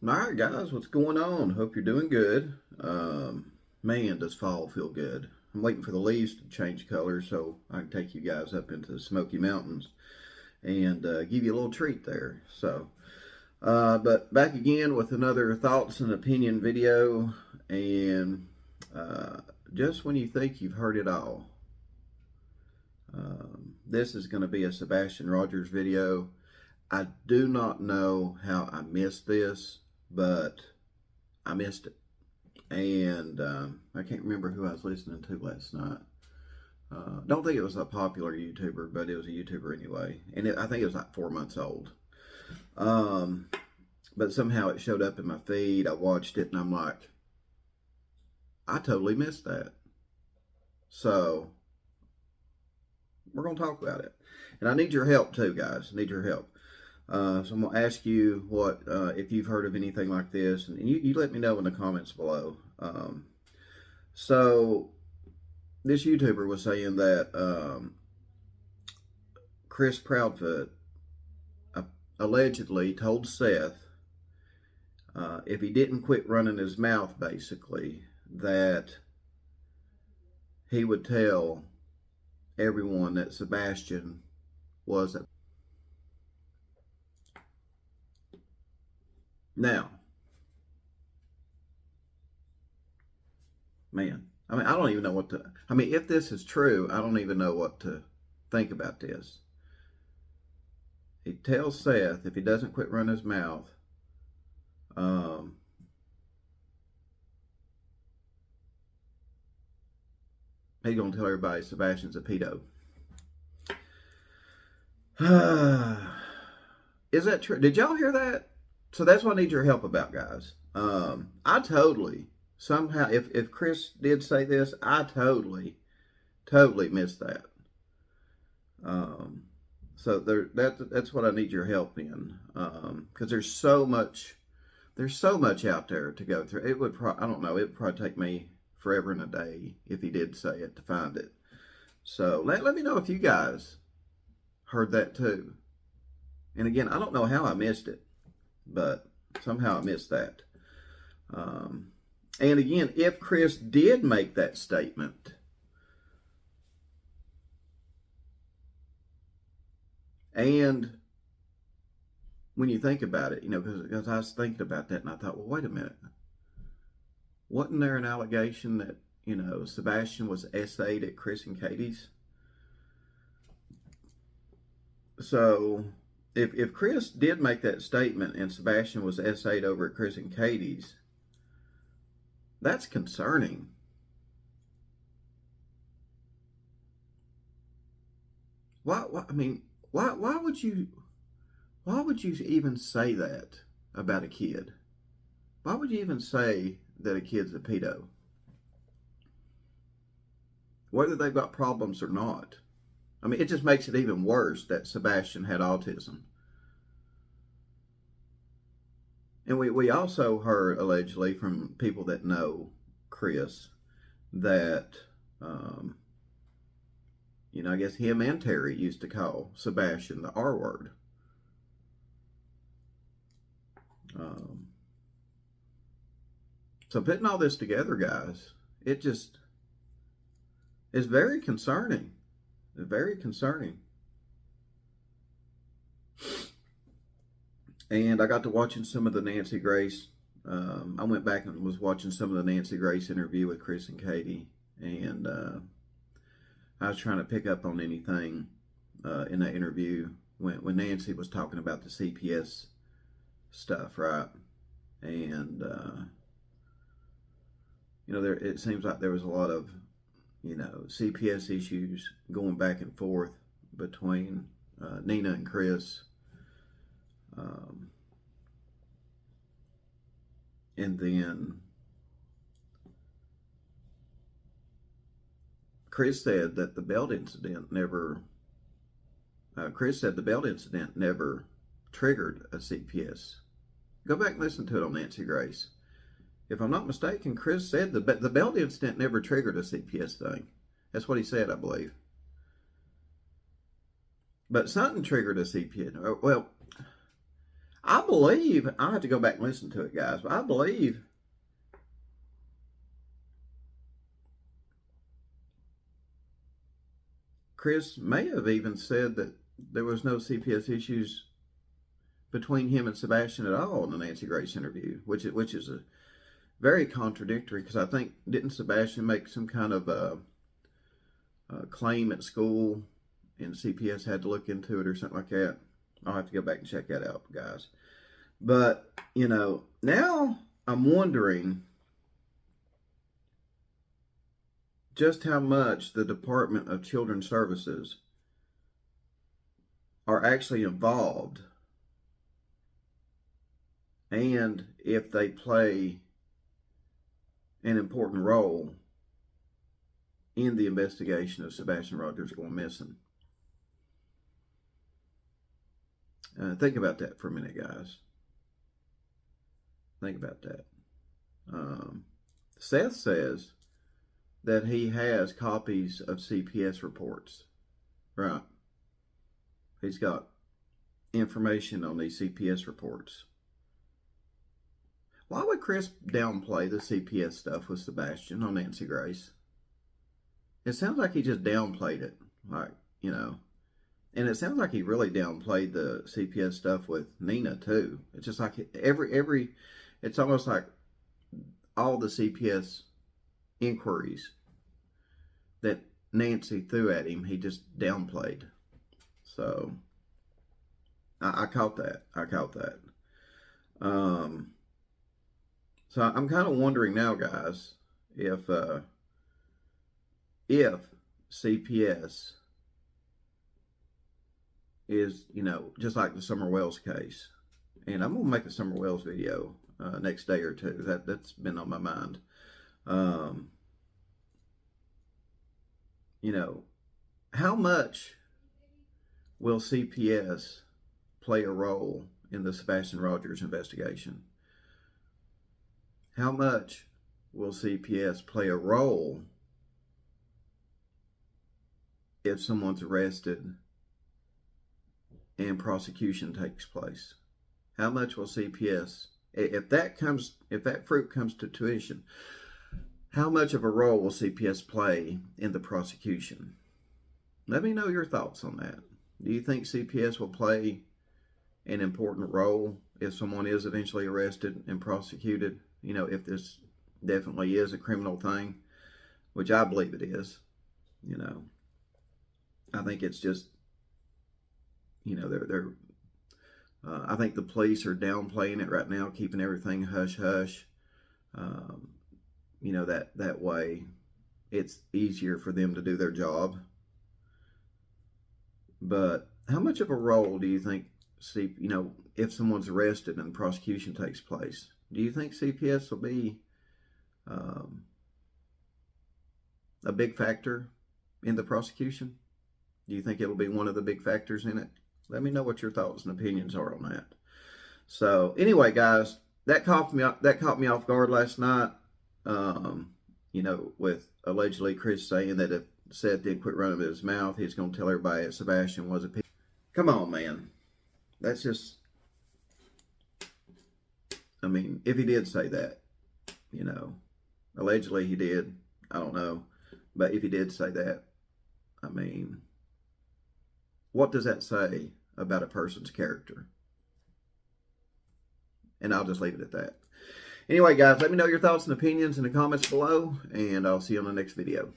Alright guys, what's going on? Hope you're doing good. Man, does fall feel good. I'm waiting for the leaves to change color so I can take you guys up into the Smoky Mountains and give you a little treat there. But back again with another thoughts and opinion video, and just when you think you've heard it all, this is going to be a Sebastian Rogers video. I do not know how I missed this, but I missed it. And I can't remember who I was listening to last night. Don't think it was a popular YouTuber, but it was a YouTuber anyway. And I think it was like 4 months old. But somehow it showed up in my feed. I watched it and I'm like, I totally missed that. So we're going to talk about it. And I need your help too, guys. I need your help. So I'm going to ask you what, if you've heard of anything like this, and you let me know in the comments below. So this YouTuber was saying that Chris Proudfoot allegedly told Seth, if he didn't quit running his mouth, basically, that he would tell everyone that Sebastian was a... Now, man, I mean, I don't even know what to... I mean, if this is true, I don't even know what to think about this. He tells Seth if he doesn't quit running his mouth, he's going to tell everybody Sebastian's a pedo. Is that true? Did y'all hear that? So that's what I need your help about, guys. I totally, somehow, if Chris did say this, I totally missed that. So that's what I need your help in, because there's so much out there to go through. It would I don't know, it would probably take me forever and a day if he did say it to find it. So let me know if you guys heard that too. And again, I don't know how I missed it, but somehow I missed that. And again, if Chris did make that statement, and when you think about it, you know, because I was thinking about that and I thought, well, wait a minute. Wasn't there an allegation that, you know, Sebastian was essayed at Chris and Katie's? So if Chris did make that statement and Sebastian was essayed over at Chris and Katie's, that's concerning. Why I mean, why would you even say that about a kid? Why would you even say that a kid's a pedo? Whether they've got problems or not. I mean, it just makes it even worse that Sebastian had autism. And we also heard, allegedly, from people that know Chris, that, you know, I guess him and Terry used to call Sebastian the R word. So putting all this together, guys, it just is very concerning. Very concerning. And I got to watching some of the Nancy Grace. I went back and was watching some of the Nancy Grace interview with Chris and Katie. And I was trying to pick up on anything in that interview when Nancy was talking about the CPS stuff, right? And, you know, it seems like there was a lot of, you know, CPS issues going back and forth between Nina and Chris. And then Chris said that the belt incident never, Chris said the belt incident never triggered a CPS. Go back and listen to it on Nancy Grace. If I'm not mistaken, Chris said the belt incident never triggered a CPS thing. That's what he said, I believe. But something triggered a CPS. Well, I believe, I'll have to go back and listen to it, guys, but I believe Chris may have even said that there was no CPS issues between him and Sebastian at all in the Nancy Grace interview, which is a very contradictory, because I think, didn't Sebastian make some kind of a claim at school and CPS had to look into it or something like that? I'll have to go back and check that out, guys. But, you know, now I'm wondering just how much the Department of Children's Services are actually involved, and if they play an important role in the investigation of Sebastian Rogers going missing. Think about that for a minute, guys. Think about that. Seth says that he has copies of CPS reports. Right. He's got information on these CPS reports. Why would Chris downplay the CPS stuff with Sebastian on Nancy Grace? It sounds like he just downplayed it. Like, you know. And it sounds like he really downplayed the CPS stuff with Nina too. It's just like it's almost like all the CPS inquiries that Nancy threw at him, he just downplayed. So I caught that. So I'm kind of wondering now, guys, if CPS is, you know, just like the Summer Wells case. And I'm going to make a Summer Wells video next day or two. That's been on my mind. You know, how much will CPS play a role in the Sebastian Rogers investigation? How much will CPS play a role if someone's arrested and prosecution takes place? How much will CPS, if that fruit comes to tuition, how much of a role will CPS play in the prosecution? Let me know your thoughts on that. Do you think CPS will play an important role if someone is eventually arrested and prosecuted? You know, if this definitely is a criminal thing, which I believe it is. You know, I think it's just, you know, I think the police are downplaying it right now, keeping everything hush hush. You know, that way it's easier for them to do their job. But how much of a role do you think, you know, if someone's arrested and prosecution takes place, do you think CPS will be a big factor in the prosecution? Do you think it'll be one of the big factors in it? Let me know what your thoughts and opinions are on that. So anyway, guys, that caught me off guard last night. You know, with allegedly Chris saying that if Seth didn't quit running with his mouth, he's going to tell everybody that Sebastian was a pig. Come on, man. That's just, I mean, if he did say that, you know, allegedly he did. I don't know. But if he did say that, I mean, what does that say about a person's character? And I'll just leave it at that. Anyway, guys, let me know your thoughts and opinions in the comments below, and I'll see you on the next video.